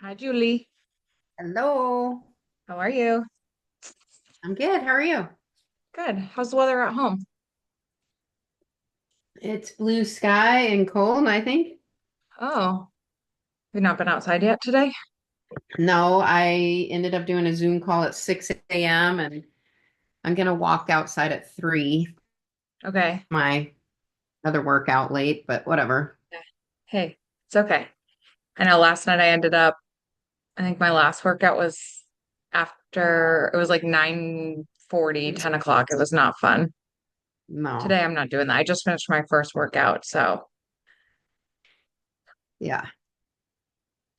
Hi, Julie. Hello. How are you? I'm good. How are you? Good. How's the weather at home? It's blue sky and cold, I think. Oh, you've not been outside yet today? No, I ended up doing a Zoom call at 6 a.m. and I'm gonna walk outside at 3. Okay. My other workout late, but whatever. Yeah. Hey, it's okay. I know last night I think my last workout was it was like 9:40, 10 o'clock. It was not fun. No. Today I'm not doing that. I just finished my first workout, so all Yeah.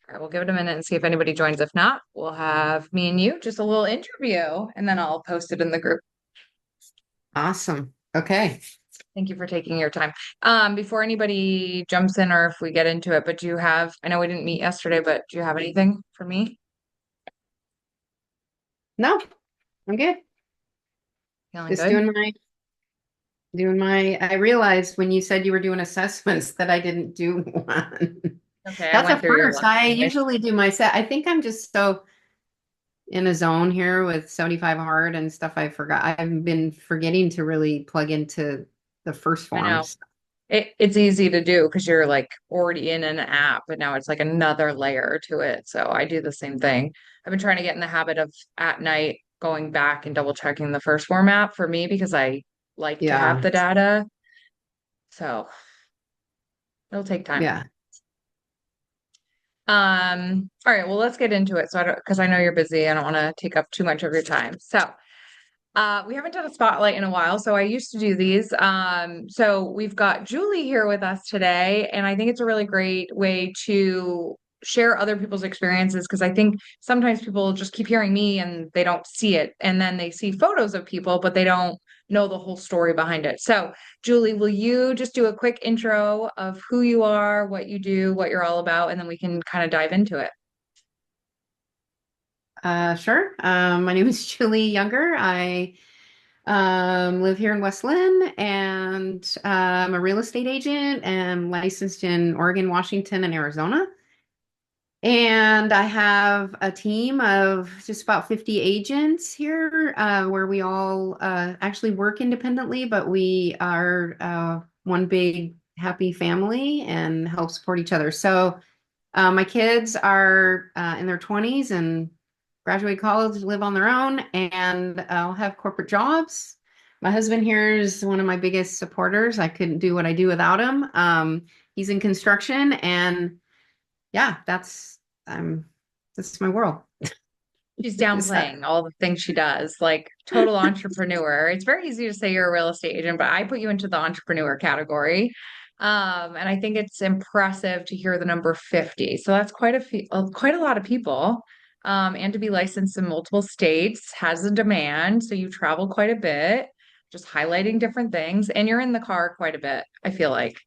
right, we'll give it a minute and see if anybody joins. If not, we'll have me and you just a little interview and then I'll post it in the group. Awesome. Okay. Thank you for taking your time. Before anybody jumps in or if we get into it, but I know we didn't meet yesterday, but do you have anything for me? No, I'm good. Feeling Just good? doing my I realized when you said you were doing assessments that I didn't do one. Okay, I That's a went through your first. list I anyways. usually do my set. I think I'm just so in a zone here with 75 hard and stuff I forgot. I've been forgetting to really plug into the first I know. forms. It's easy to do because you're like already in an app, but now it's like another layer to it. So I do the same thing. I've been trying to get in the habit of at night going back and double checking the first form app for me because I like to have Yeah. the data. So it'll take time. Yeah. All right, well, let's get into it. So I don't, because I know you're busy. I don't want to take up too much of your time. So, we haven't done a spotlight in a while, so I used to do these. So we've got Julie here with us today, and I think it's a really great way to share other people's experiences because I think sometimes people just keep hearing me and they don't see it, and then they see photos of people, but they don't know the whole story behind it. So, Julie, will you just do a quick intro of who you are, what you do, what you're all about, and then we can kind of dive into it. Sure. My name is Julie Younger. I live here in West Lynn and I'm a real estate agent and licensed in Oregon, Washington, and Arizona. And I have a team of just about 50 agents here, where we all actually work independently, but we are one big happy family and help support each other. So my kids are in their 20s and graduate college, live on their own, and I'll have corporate jobs. My husband here is one of my biggest supporters. I couldn't do what I do without him. He's in construction and yeah, I'm that's my world. She's Is that downplaying all the things she does, like total entrepreneur. It's very easy to say you're a real estate agent, but I put you into the entrepreneur category. And I think it's impressive to hear the number 50. So that's quite a lot of people. And to be licensed in multiple states has a demand. So you travel quite a bit, just highlighting different things, and you're in the car quite a bit, I feel like.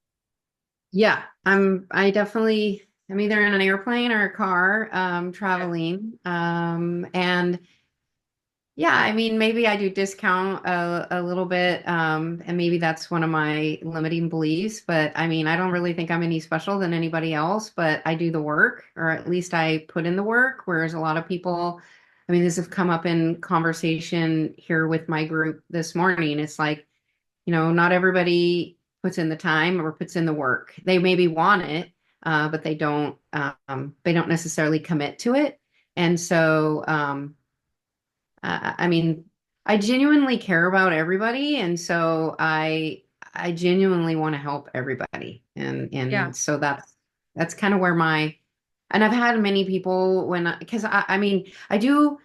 yeah, I'm either in an airplane or a car traveling. And yeah, I mean, maybe I do discount a little bit, and maybe that's one of my limiting beliefs. But I mean, I don't really think I'm any special than anybody else, but I do the work, or at least I put in the work. Whereas a lot of people, I mean, this has come up in conversation here with my group this morning. It's like, not everybody puts in the time or puts in the work. They maybe want it, but they don't necessarily commit to it. And so, I mean, I genuinely care about everybody, and so I genuinely want to help everybody, Yeah. and so that's kind of where and I've had many people because I mean I do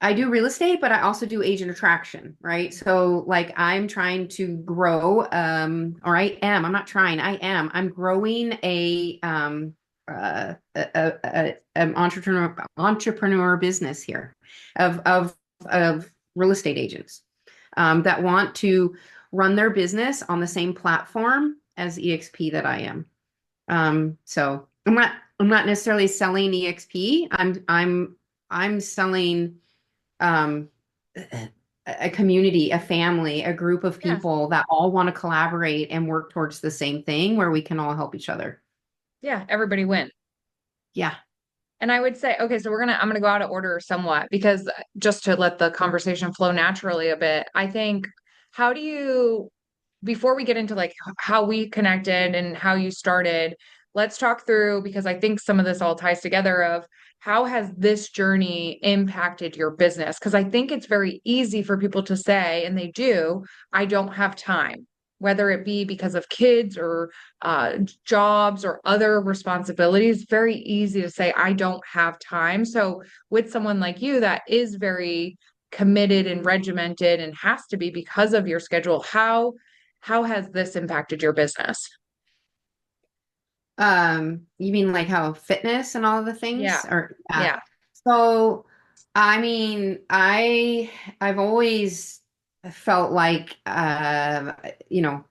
real estate, but I also do agent attraction, right? So like I'm trying to grow, or I'm not trying, I'm growing an entrepreneur business here of real estate agents that want to run their business on the same platform as EXP that I am. So I'm not necessarily selling EXP. I'm selling um, a community, a family, a group of Yeah. people that all want to collaborate and work towards the same thing where we can all help each other. Yeah. Everybody win. Yeah. And I would say, okay, so I'm gonna go out of order somewhat because just to let the conversation flow naturally a bit, I think how do you before we get into like how we connected and how you started, let's talk through because I think some of this all ties together of how has this journey impacted your business? Because I think it's very easy for people to say, and they do, I don't have time, whether it be because of kids or jobs or other responsibilities. Very easy to say, I don't have time. So with someone like you that is very committed and regimented and has to be because of your schedule, how has this impacted your business? You mean like how fitness and all of the Yeah. things are, yeah. Yeah. So, I mean, I've always felt like, I've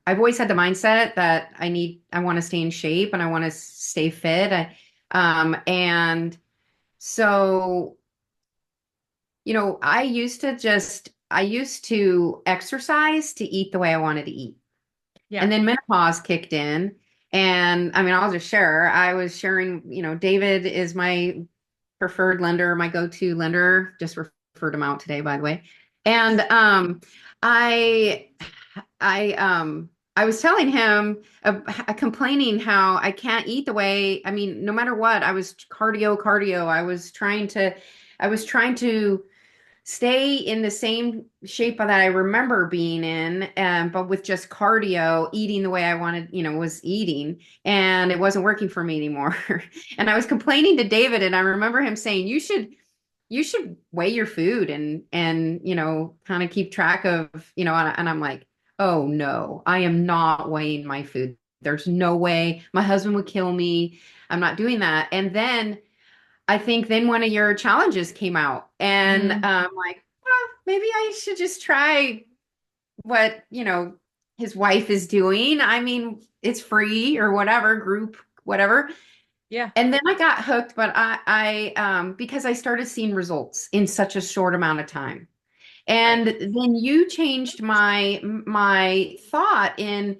always had the mindset that I want to stay in shape and I want to stay fit. And so, I used to exercise to eat the way I wanted to eat. Yeah. And then menopause kicked in. And I mean, I'll just share. I was sharing, David is my preferred lender, my go-to lender. Just referred him out today, by the way. And I, I was telling him, complaining how I can't eat the way. I mean, no matter what, I was cardio. I was trying to stay in the same shape that I remember being in, but with just cardio, eating the way I wanted, was eating, and it wasn't working for me anymore. And I was complaining to David, and I remember him saying, you should weigh your food and kind of keep track of, and I'm like, oh no, I am not weighing my food. There's no way. My husband would kill me. I'm not doing that. And then I think then one of your challenges came out, and Mhm. like, well, maybe I should just try what, his wife is doing. I mean, it's free or whatever, group, whatever. Yeah. And then I got hooked, but because I started seeing results in such a short amount of time. Right. And then you changed my thought in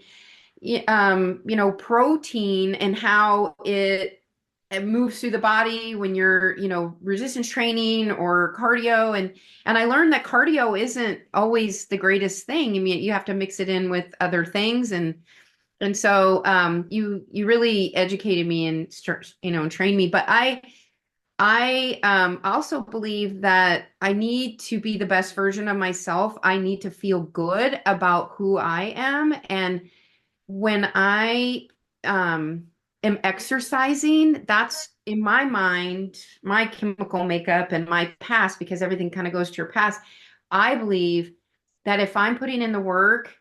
protein and how it moves through the body when you're, resistance training or cardio. And I learned that cardio isn't always the greatest thing. I mean, you have to mix it in with other things. And so you really educated me and and trained me. But I also believe that I need to be the best version of myself. I need to feel good about who I am. And when I am exercising, that's in my mind, my chemical makeup and my past, because everything kind of goes to your past. I believe that if I'm putting in the work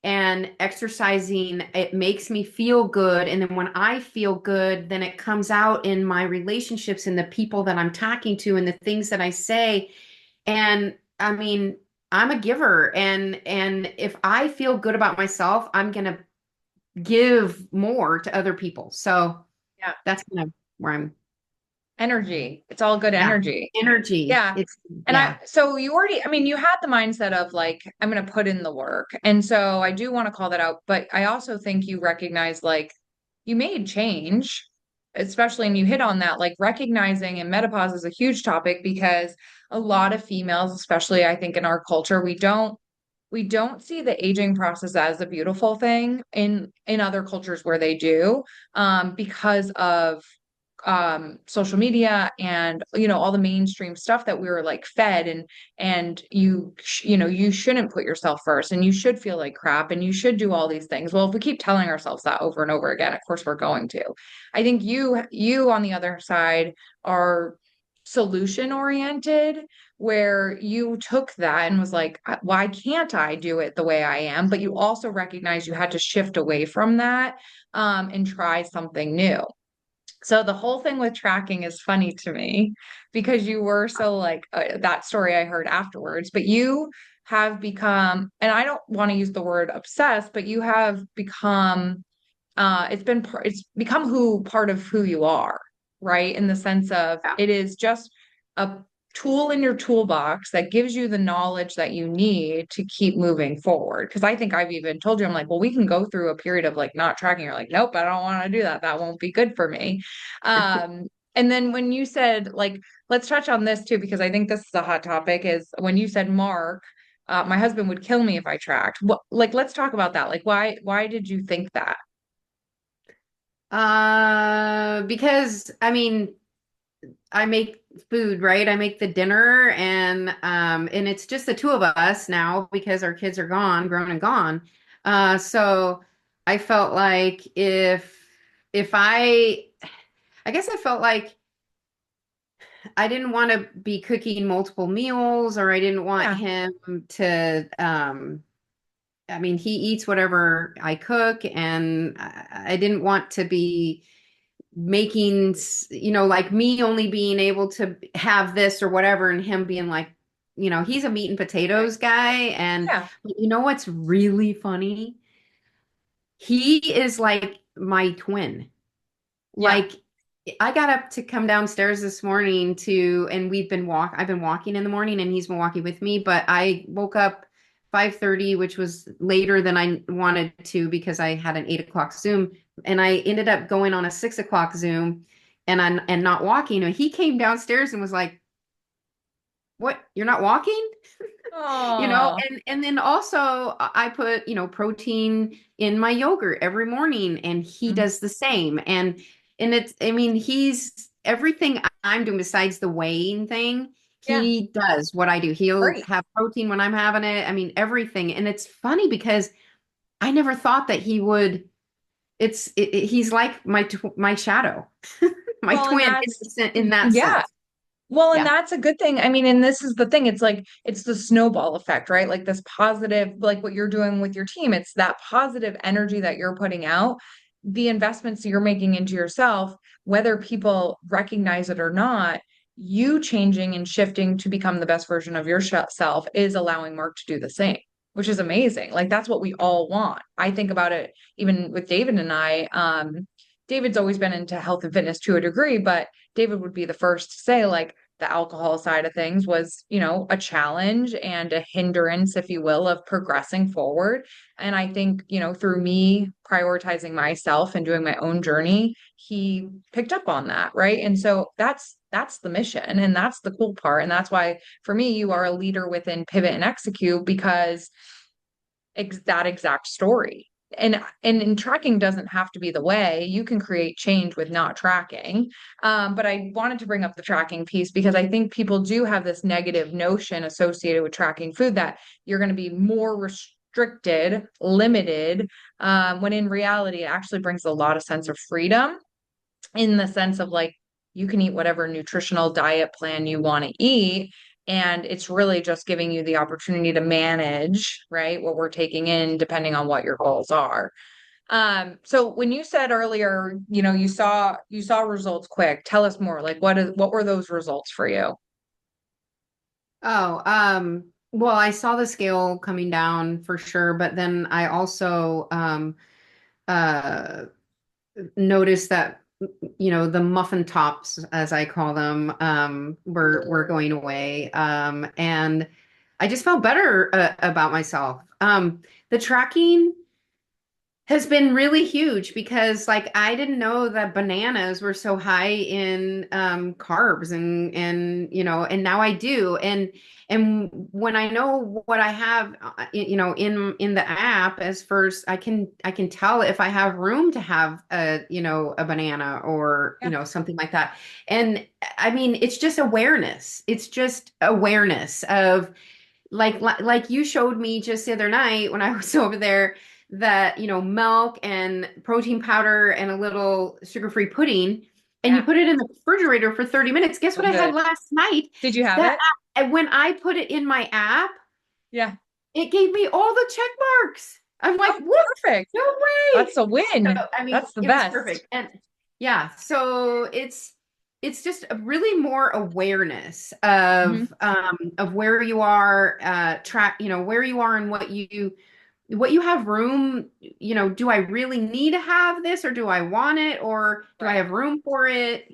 and exercising, it makes me feel good. And then when I feel good, then it comes out in my relationships and the people that I'm talking to and the things that I say. And I mean, I'm a giver, and if I feel good about myself, I'm gonna give more to other people. So Yeah. that's kind of where I'm, Energy. It's all good yeah, energy. energy. Yeah. It's, And yeah. so you already, I mean, you had the mindset of like, I'm going to put in the work. And so I do want to call that out. But I also think you recognize like you made change, especially, and you hit on that, like recognizing and menopause is a huge topic because a lot of females, especially I think in our culture, we don't see the aging process as a beautiful thing in other cultures where they do because of social media and all the mainstream stuff that we were like fed and you shouldn't put yourself first and you should feel like crap and you should do all these things. Well, if we keep telling ourselves that over and over again, of course we're going to. I think you on the other side are solution oriented, where you took that and was like, why can't I do it the way I am? But you also recognize you had to shift away from that and try something new. So the whole thing with tracking is funny to me because you were so like that story I heard afterwards, but you have become, and I don't want to use the word obsessed, but you have become it's become who part of who you are, right? In the sense of Yeah. it is just a tool in your toolbox that gives you the knowledge that you need to keep moving forward. Because I think I've even told you, I'm like, well, we can go through a period of like not tracking. You're like, nope, I don't want to do that. That won't be good for me. Um, And then when you said like, let's touch on this too, because I think this is a hot topic, is when you said Mark, my husband would kill me if I tracked. What, like, let's talk about that. Like, why did you think that? Because I mean, I make food, right? I make the dinner and it's just the two of us now because our kids are gone, grown and gone. So I felt like if I guess I felt like I didn't want to be cooking multiple meals or I didn't want Yeah. him to I mean, he eats whatever I cook and I didn't want to be making, like me only being able to have this or whatever, and him being like, he's a meat and potatoes guy. And Yeah. you know what's really funny? He is like my twin. Yeah. Like, I got up to come downstairs this morning and I've been walking in the morning and he's been walking with me, but I woke up 5:30, which was later than I wanted to because I had an 8 o'clock Zoom, and I ended up going on a 6 o'clock Zoom and not walking. And he came downstairs and was like, "What? You're not walking?" Oh, And then also I put, protein in my yogurt every morning and he does the same. And it's, I mean, he's everything I'm doing besides the weighing thing, yeah. he does what I do. He'll Great. have protein when I'm having it. I mean, everything. And it's funny because I never thought that he would. He's like my shadow, my Well, and twin that's, in that yeah. sense. Well, and Yeah. that's a good thing. I mean, and this is the thing. It's like it's the snowball effect, right? Like this positive, like what you're doing with your team. It's that positive energy that you're putting out, the investments you're making into yourself, whether people recognize it or not, you changing and shifting to become the best version of yourself is allowing Mark to do the same, which is amazing. Like that's what we all want. I think about it even with David and I. David's always been into health and fitness to a degree, but David would be the first to say, like, the alcohol side of things was, a challenge and a hindrance, if you will, of progressing forward. And I think, through me prioritizing myself and doing my own journey, he picked up on that, right? And so that's the mission and that's the cool part. And that's why for me, you are a leader within Pivot and Execute because that exact story. And tracking doesn't have to be the way. You can create change with not tracking. But I wanted to bring up the tracking piece because I think people do have this negative notion associated with tracking food that you're going to be more restricted, limited, when in reality, it actually brings a lot of sense of freedom in the sense of like you can eat whatever nutritional diet plan you want to eat. And it's really just giving you the opportunity to manage, right, what we're taking in depending on what your goals are. So when you said earlier, you saw results quick. Tell us more. Like what were those results for you? Oh, well, I saw the scale coming down for sure, but then I also uh noticed that the muffin tops, as I call them, were going away. And I just felt better about myself. The tracking has been really huge because like I didn't know that bananas were so high in carbs and now I do. And when I know what I have in the app, as first I can tell if I have room to have a banana or Yeah. something like that. And I mean it's just awareness. It's just awareness of like you showed me just the other night when I was over there that milk and protein powder and a little sugar-free pudding, and you Yeah. put it in the refrigerator for 30 minutes. Guess So what I had good. last night? Did you have That it? and when I put it in my app, Yeah. it gave me all the check marks. I'm like, Oh, what? perfect. No way. That's a So win. I mean That's the it was best. perfect. And yeah, so it's just a really more awareness Mhm. of where you are, track, where you are and what you have room, do I really need to have this or do I want it or do I Right. have room for it,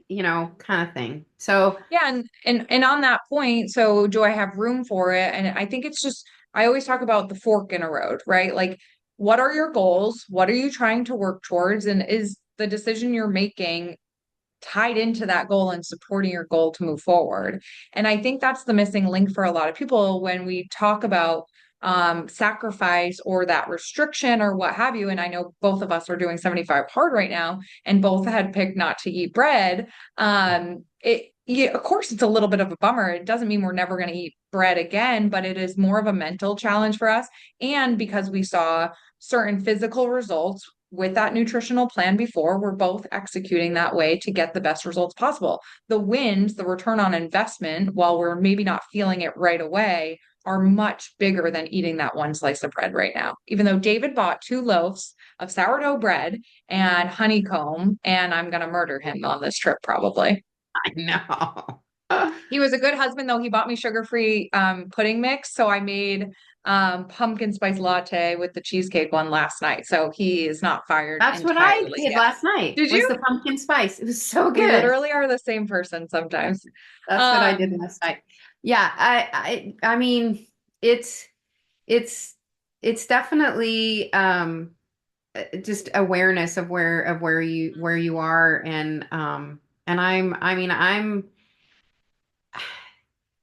kind of thing. So, Yeah, and on that point, so do I have room for it? And I think it's just I always talk about the fork in a road, right? Like what are your goals? What are you trying to work towards? And is the decision you're making tied into that goal and supporting your goal to move forward. And I think that's the missing link for a lot of people when we talk about sacrifice or that restriction or what have you. And I know both of us are doing 75 hard right now and both had picked not to eat bread. Yeah, of course, it's a little bit of a bummer. It doesn't mean we're never going to eat bread again, but it is more of a mental challenge for us. And because we saw certain physical results with that nutritional plan before, we're both executing that way to get the best results possible. The wins, the return on investment, while we're maybe not feeling it right away, are much bigger than eating that one slice of bread right now. Even though David bought 2 loaves of sourdough bread and honeycomb, and I'm going to murder him on this trip probably. I know. He was a good husband though. He bought me sugar-free pudding mix, so I made pumpkin spice latte with the cheesecake one last night. So he is not fired That's what I entirely did yet. last night, Did was you? the pumpkin spice. It was so We good. literally are the same person sometimes. That's what I did Um, last night. Yeah, I mean, it's it's it's definitely just awareness of where you are, and I mean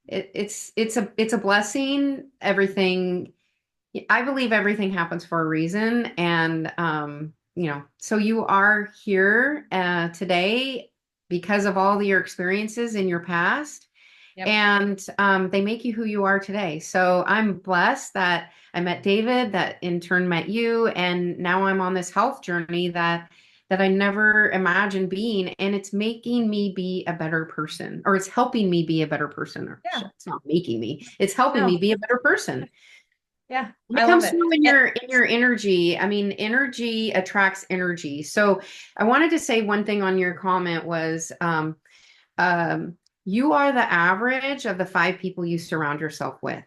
it's a blessing. Everything, I believe everything happens for a reason. And, so you are here today because of all your experiences in your past. yep. And they make you who you are today. So I'm blessed that I met David, that in turn met you. And now I'm on this health journey that I never imagined being. And it's making me be a better person, or it's helping me be a better person. Or Yeah. it's not making me, it's helping me No. be a better person. Yeah. When I it love comes it. through in your energy, I mean, energy attracts energy. So I wanted to say one thing on your comment was, um, you are the average of the 5 people you surround yourself with.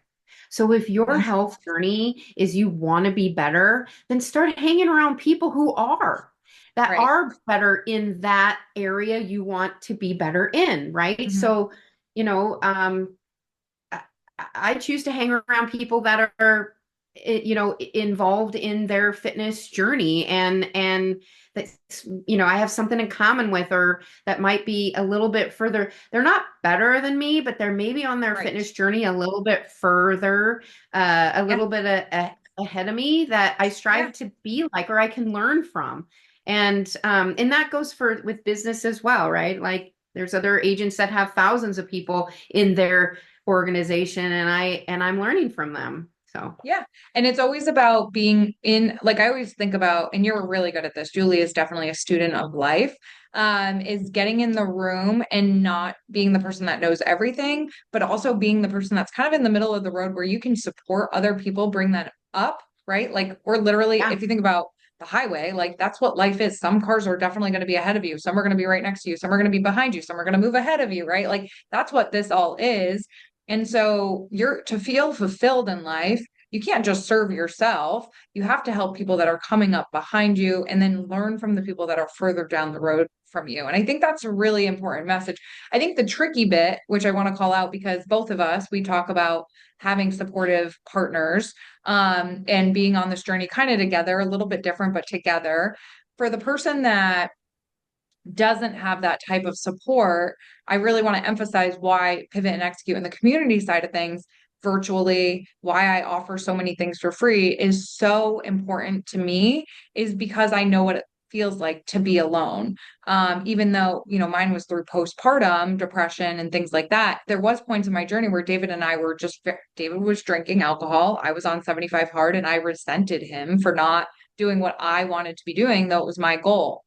So if your Yeah. health journey is you want to be better, then start hanging around people who are that Right. are better in that area you want to be better in, right? Mhm. So, you know, I, I choose to hang around people that are, involved in their fitness journey, and that's, I have something in common with, or that might be a little bit further. They're not better than me, but they're maybe on their Right. fitness journey a little bit further, a Yeah. little bit ahead of me, that I Yeah. strive to be like, or I can learn from. And that goes for with business as well, right? Like there's other agents that have thousands of people in their organization, and I'm learning from them. So Yeah. And it's always about being in, like I always think about, and you're really good at this. Julie is definitely a student of life, is getting in the room and not being the person that knows everything, but also being the person that's kind of in the middle of the road where you can support other people, bring that up, right? Like we're literally, yeah, if you think about the highway, like that's what life is. Some cars are definitely going to be ahead of you. Some are going to be right next to you. Some are going to be behind you. Some are going to move ahead of you, right? Like that's what this all is. And so you're to feel fulfilled in life, you can't just serve yourself. You have to help people that are coming up behind you and then learn from the people that are further down the road from you. And I think that's a really important message. I think the tricky bit, which I want to call out because both of us, we talk about having supportive partners and being on this journey kind of together, a little bit different, but together. For the person that doesn't have that type of support, I really want to emphasize why Pivot and Execute in the community side of things virtually, why I offer so many things for free is so important to me, is because I know what it feels like to be alone. Even though, mine was through postpartum depression and things like that, there was points in my journey where David and I were David was drinking alcohol. I was on 75 hard and I resented him for not doing what I wanted to be doing, though it was my goal.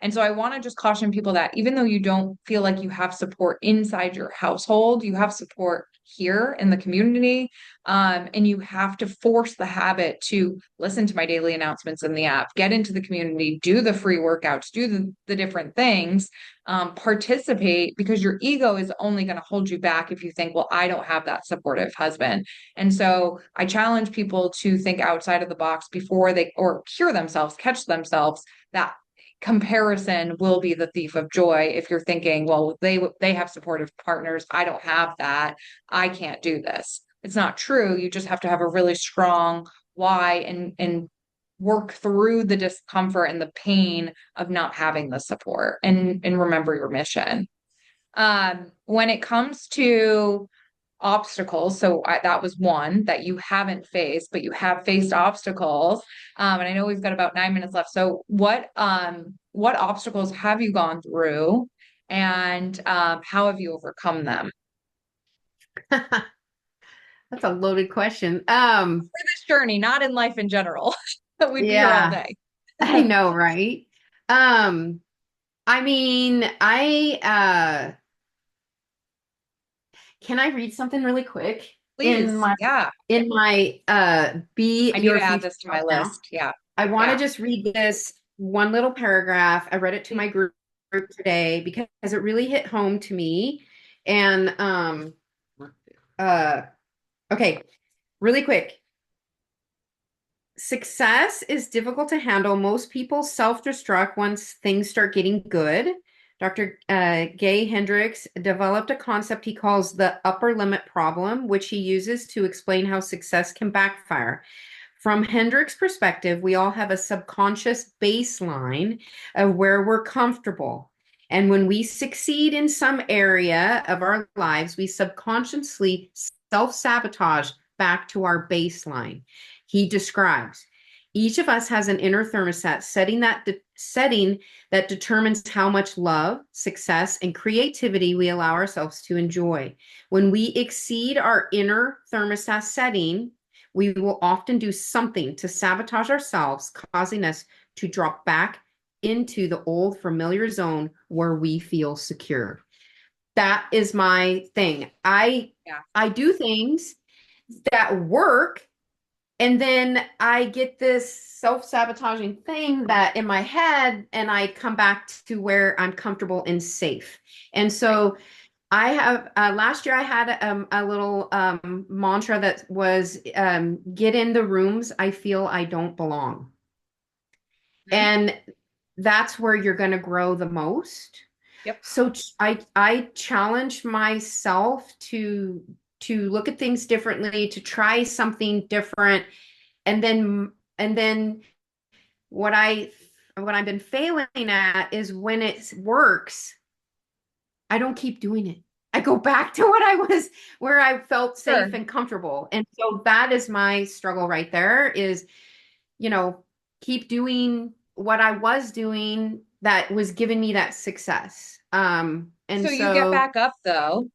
And so I want to just caution people that even though you don't feel like you have support inside your household, you have support here in the community. And you have to force the habit to listen to my daily announcements in the app, get into the community, do the free workouts, do the different things, participate, because your ego is only going to hold you back if you think, well, I don't have that supportive husband. And so I challenge people to think outside of the box before they or cure themselves, catch themselves that comparison will be the thief of joy if you're thinking, well, they have supportive partners, I don't have that, I can't do this. It's not true. You just have to have a really strong why and work through the discomfort and the pain of not having the support and remember your mission. When it comes to obstacles, so that was one that you haven't faced, but you have faced obstacles. And I know we've got about 9 minutes left. So what obstacles have you gone through and how have you overcome them? That's a loaded question. For this journey, not in life in general. We'd be here all Yeah, day. I know, right? Um, I mean, can I read something really quick in Please. my Yeah. Be I need to Your add Future this to Self my now? list. Yeah. I want to Yeah. just read this one little paragraph. I read it to my group today because it really hit home to me. And uh okay, really quick. Success is difficult to handle. Most people self-destruct once things start getting good. Dr. Gay Hendricks developed a concept he calls the upper limit problem, which he uses to explain how success can backfire. From Hendricks' perspective, we all have a subconscious baseline of where we're comfortable. And when we succeed in some area of our lives, we subconsciously self sabotage back to our baseline. He describes each of us has an inner thermostat setting that determines how much love, success, and creativity we allow ourselves to enjoy. When we exceed our inner thermostat setting, we will often do something to sabotage ourselves, causing us to drop back into the old familiar zone where we feel secure. That is my thing. Yeah. I do things that work, and then I get this self-sabotaging thing that in my head, and I come back to where I'm comfortable and safe. And Right. so I have last year I had a little mantra that was get in the rooms I feel I don't belong. Mhm. And that's where you're going to grow the most. Yep. So I challenge myself to look at things differently, to try something different, and then what I've been failing at is when it works, I don't keep doing it. I go back to what I was, where I felt safe Sure. and comfortable. And so that is my struggle right there is, you know, keep doing what I was doing that was giving me that success. And So you get so back up though.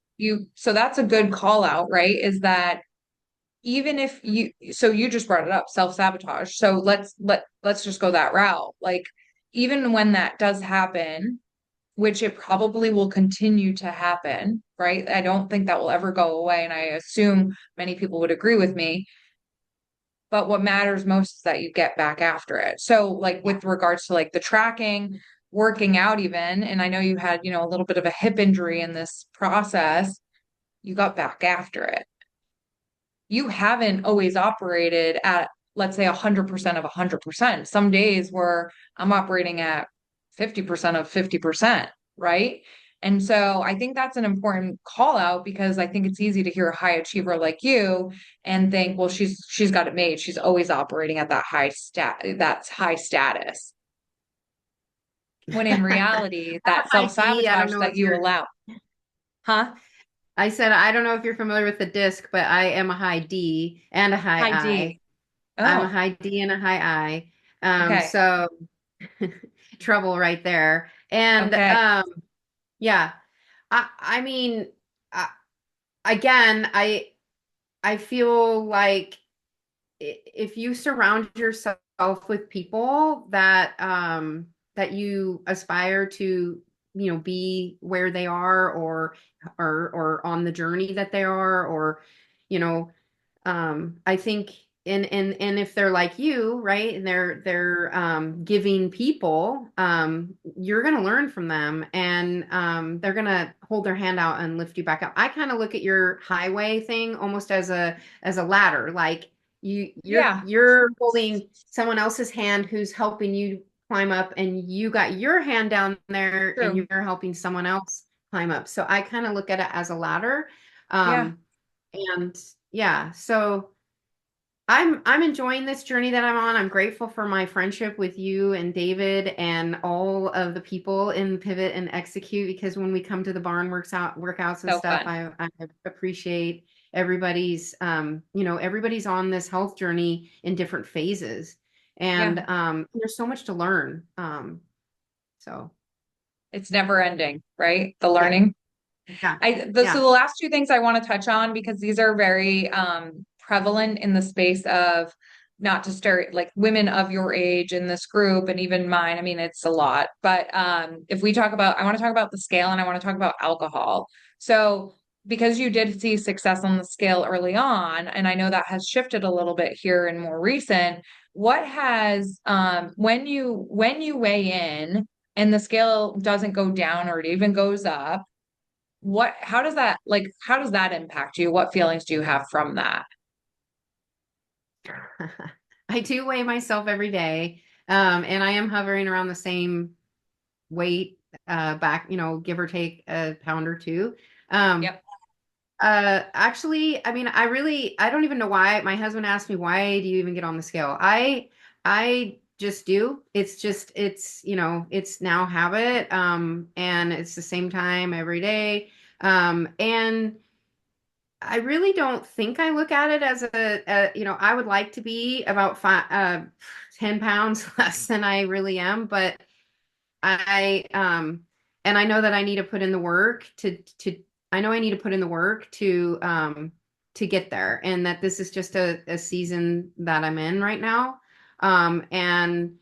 So that's a good call out, right? Is that even if you just brought it up, self-sabotage. So let's just go that route. Like even when that does happen, which it probably will continue to happen, right? I don't think that will ever go away, and I assume many people would agree with me. But what matters most is that you get back after it. So like with regards to like the tracking, working out even, and I know you had, a little bit of a hip injury in this process, you got back after it. You haven't always operated at, let's say, 100% of 100%. Some days where I'm operating at 50% of 50%, right? And so I think that's an important call out because I think it's easy to hear a high achiever like you and think, well, she's got it made. She's always operating at that's high status. When in reality, I'm a that high D. I don't self-sabotage know that if you you're, allow, huh? I said, I don't know if you're familiar with the disc, but I am a high D and a high High I. D. I'm a Oh, high D and a high I. okay. So trouble right there. And Okay. yeah, I mean, uh, again, I feel like if you surround yourself with people that you aspire to, be where they are, or on the journey that they are, or you know I think, and if they're like you, right, and they're giving people, you're going to learn from them, and they're going to hold their hand out and lift you back up. I kind of look at your highway thing almost as a ladder, like Yeah, you're holding someone else's hand who's helping you climb up, and you got your hand down there and true. you're helping someone else climb up. So I kind of look at it as a ladder. Yeah. And yeah, so I'm enjoying this journey that I'm on. I'm grateful for my friendship with you and David and all of the people in Pivot and Execute, because when we come to the barn workouts and So stuff, fun. I appreciate everybody's everybody's on this health journey in different phases. And Yeah. there's so much to learn. So It's never ending, right? The yeah, learning. yeah, So yeah. the last two things I want to touch on because these are very prevalent in the space of not just like women of your age in this group and even mine. I mean, it's a lot. But if we talk about, I want to talk about the scale and I want to talk about alcohol. So because you did see success on the scale early on, and I know that has shifted a little bit here and more recent, what has when you weigh in and the scale doesn't go down or it even goes up, how does that impact you? What feelings do you have from that? I do weigh myself every day, and I am hovering around the same weight, back, give or take a pound or two. Um, Yep. actually, I mean, I don't even know why. My husband asked me, why do you even get on the scale? I just do. It's now habit, and it's the same time every day. And I really don't think I look at it as I would like to be about 10 pounds less than I really am, but and I know that I need to put in the work I know I need to put in the work to get there, and that this is just a season that I'm in right now. And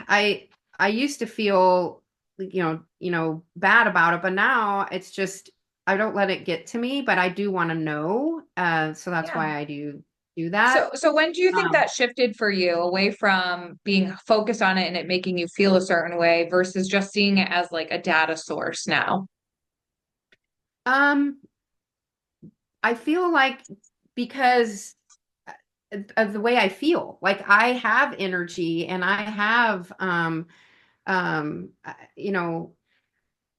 I I used to feel bad about it, but now it's just I don't let it get to me, but I do want to know. So that's Yeah. why I do that. So when do you think Um, that shifted for you away from being focused on it and it making you feel a certain way versus just seeing it as like a data source now? um, I feel like because of the way I feel, like I have energy and I have you know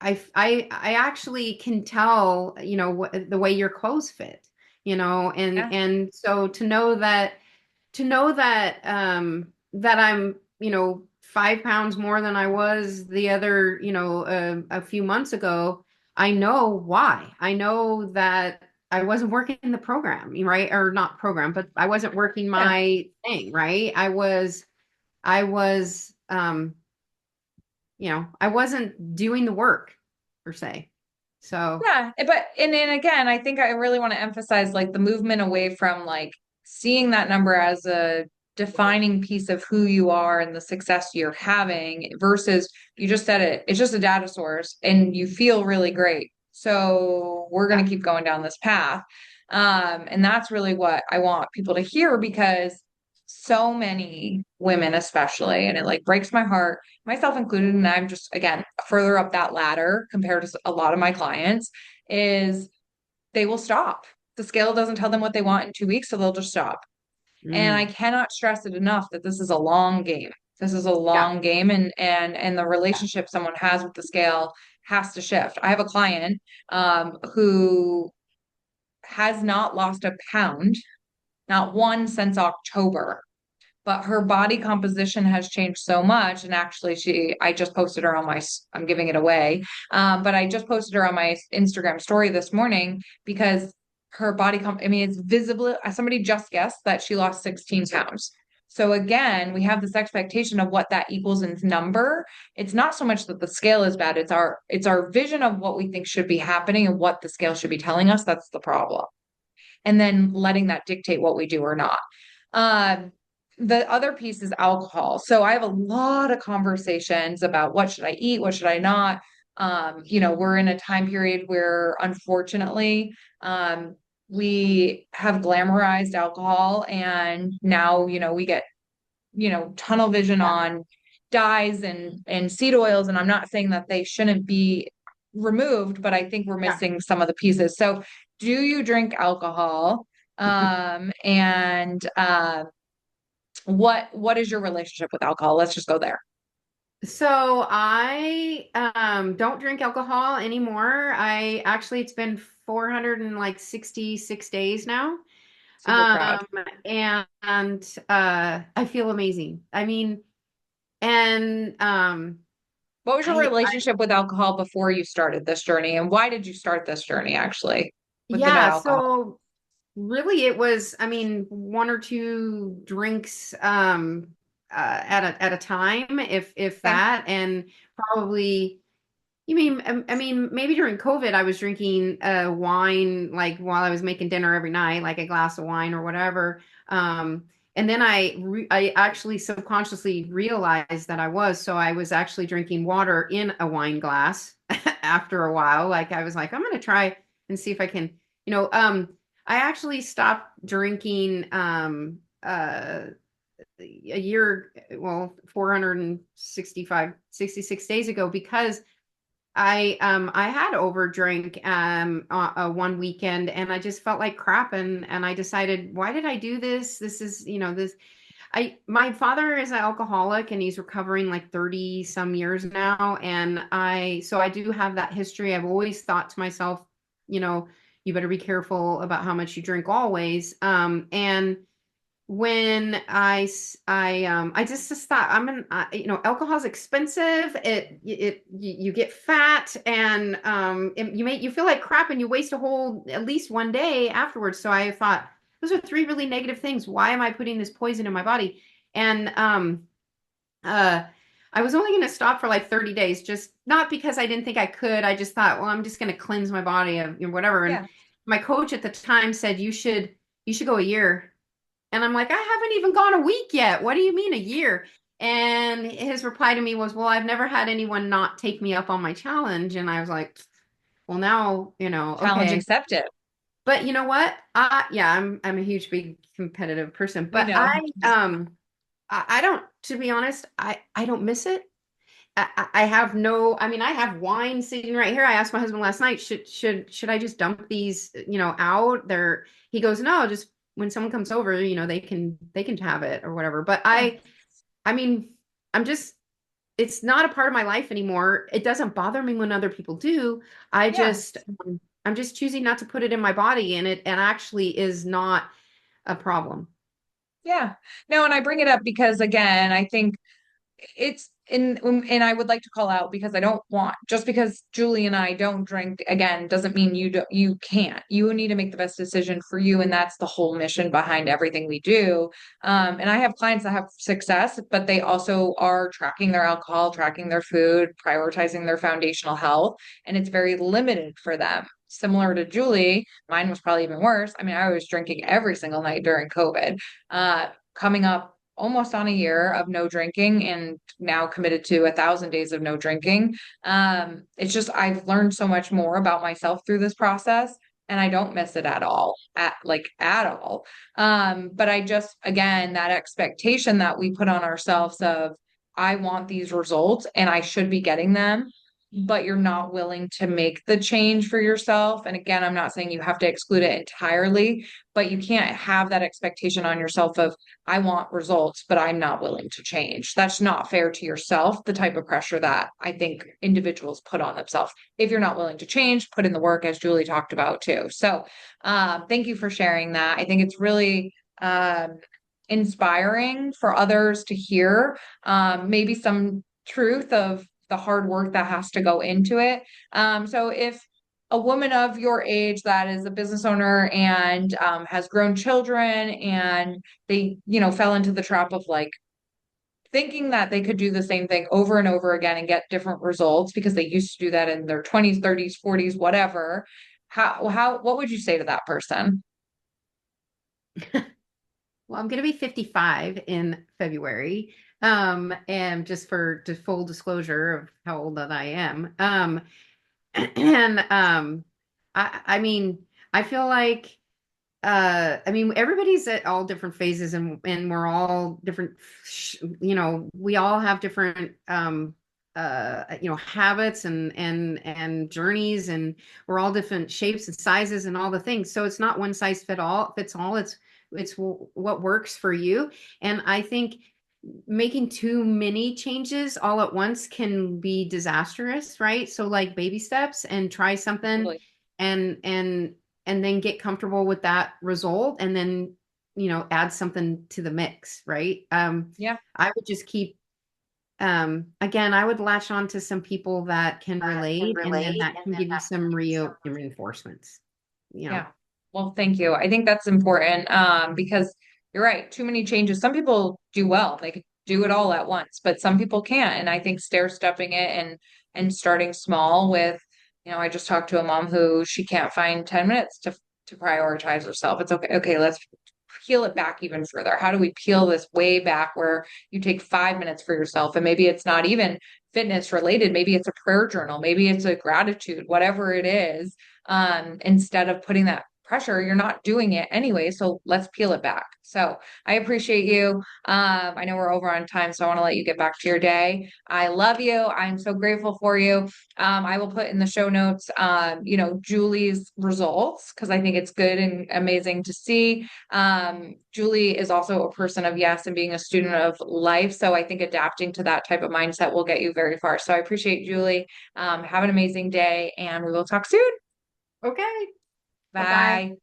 I actually can tell, the way your clothes fit, and Yeah. so to know that I'm, 5 pounds more than I was the other, a few months ago. I know why. I know that I wasn't working the program, right? Or not program, but I wasn't working Yeah. my thing, right? I wasn't doing the work per se. So, Yeah, but and then again, I think I really want to emphasize like the movement away from like seeing that number as a defining piece of who you are and the success you're having versus you just said it, it's just a data source and you feel really great. So we're going yeah. to keep going down this path. And that's really what I want people to hear because so many women, especially, and it like breaks my heart, myself included, and I'm just again further up that ladder compared to a lot of my clients, is they will stop. The scale doesn't tell them what they want in 2 weeks, so they'll just stop. And I Mm, cannot stress it enough that this is a long game. This is a yeah. long game, and the relationship someone has with the scale has to shift. I have a client who has not lost a pound, not one since October, but her body composition has changed so much. And actually, I just posted her on I'm giving it away. But I just posted her on my Instagram story this morning because her I mean, it's visible. Somebody just guessed that she lost 16 pounds. So again, we have this expectation of what that equals in number. It's not so much that the scale is bad. It's our vision of what we think should be happening and what the scale should be telling us. That's the problem. And then letting that dictate what we do or not. Um, the other piece is alcohol. So I have a lot of conversations about what should I eat, what should I not. We're in a time period where unfortunately, we have glamorized alcohol and now, we get, tunnel vision Yeah. on dyes and seed oils. And I'm not saying that they shouldn't be removed, but I think we're Yeah. missing some of the pieces. So do you drink alcohol? And what is your relationship with alcohol? Let's just go there. So I don't drink alcohol anymore. It's been 466 days now. Super proud. Um, and I feel amazing. I mean, and What was your I relationship with alcohol before you started this journey, and why did you start this journey actually with the no yeah, alcohol? so really it was, I mean, one or two drinks at a time, if Okay. that, and probably you mean, I mean, maybe during COVID, I was drinking wine like while I was making dinner every night, like a glass of wine or whatever. And then I actually subconsciously realized that I was, so I was actually drinking water in a wine glass after a while. Like I was like, I'm gonna try and see if I can, you know, I actually stopped drinking a year, well, 66 days ago because I had overdrank one weekend and I just felt like crap and I decided, why did I do this? This is, this I my father is an alcoholic and he's recovering like 30 some years now, and I do have that history. I've always thought to myself, you know, you better be careful about how much you drink always. And when I just thought alcohol's expensive. You get fat and you feel like crap and you waste a whole at least one day afterwards. So I thought those are three really negative things. Why am I putting this poison in my body? And uh I was only going to stop for like 30 days, just not because I didn't think I could. I just thought, well, I'm just going to cleanse my body of whatever. And Yeah. my coach at the time said you should go a year. And I'm like, I haven't even gone a week yet. What do you mean a year? And his reply to me was, well, I've never had anyone not take me up on my challenge. And I was like, well, now, Challenge okay. accepted. But you know what? Yeah, I'm a huge, big competitive person, We but know. I don't, to be honest, I don't miss it. I have no, I mean, I have wine sitting right here. I asked my husband last night, should I just dump these, out there? He goes, no, just when someone comes over, they can have it or whatever. But Yeah. I mean, I'm just, it's not a part of my life anymore. It doesn't bother me when other people do. I Yeah. just, I'm just choosing not to put it in my body, and actually is not a problem. Yeah. No, and I bring it up because again, I think it's and I would like to call out because I don't want just because Julie and I don't drink again doesn't mean you can't. You need to make the best decision for you, and that's the whole mission behind everything we do. And I have clients that have success, but they also are tracking their alcohol, tracking their food, prioritizing their foundational health, and it's very limited for them. Similar to Julie, mine was probably even worse. I mean, I was drinking every single night during COVID. Coming up almost on a year of no drinking and now committed to 1,000 days of no drinking. It's just I've learned so much more about myself through this process and I don't miss it at all, at all. But I just again that expectation that we put on ourselves of I want these results and I should be getting them, but you're not willing to make the change for yourself. And again, I'm not saying you have to exclude it entirely, but you can't have that expectation on yourself of I want results, but I'm not willing to change. That's not fair to yourself, the type of pressure that I think individuals put on themselves. If you're not willing to change, put in the work, as Julie talked about too. So, thank you for sharing that. I think it's really inspiring for others to hear maybe some truth of the hard work that has to go into it. So, if a woman of your age that is a business owner and has grown children and they, fell into the trap of like thinking that they could do the same thing over and over again and get different results because they used to do that in their 20s, 30s, 40s, whatever. What would you say to that person? Well, I'm going to be 55 in February. And just for full disclosure of how old that I am. And I mean, I feel like I mean, everybody's at all different phases, and we're all different, we all have different habits and journeys, and we're all different shapes and sizes and all the things. So it's not one size fits all. It's what works for you. And I think making too many changes all at once can be disastrous, right? So like baby steps and try something Totally. and and then get comfortable with that result and then, add something to the mix, right? Yeah. I would just keep, again, I would latch on to some people that can relate, and then that can give you some reinforcements, you know. Yeah. Well, thank you. I think that's important because you're right. Too many changes. Some people do well. They could do it all at once, but some people can't. And I think stair stepping it and starting small with, I just talked to a mom who she can't find 10 minutes to prioritize herself. It's okay. Okay, let's peel it back even further. How do we peel this way back where you take 5 minutes for yourself? And maybe it's not even fitness related. Maybe it's a prayer journal. Maybe it's a gratitude, whatever it is. Instead of putting that pressure, you're not doing it anyway. So let's peel it back. So I appreciate you. I know we're over on time, so I want to let you get back to your day. I love you. I'm so grateful for you. I will put in the show notes, Julie's results because I think it's good and amazing to see. Julie is also a person of yes and being a student of life. So I think adapting to that type of mindset will get you very far. So I appreciate Julie. Have an amazing day and we will talk soon. Okay. Bye-bye. Bye.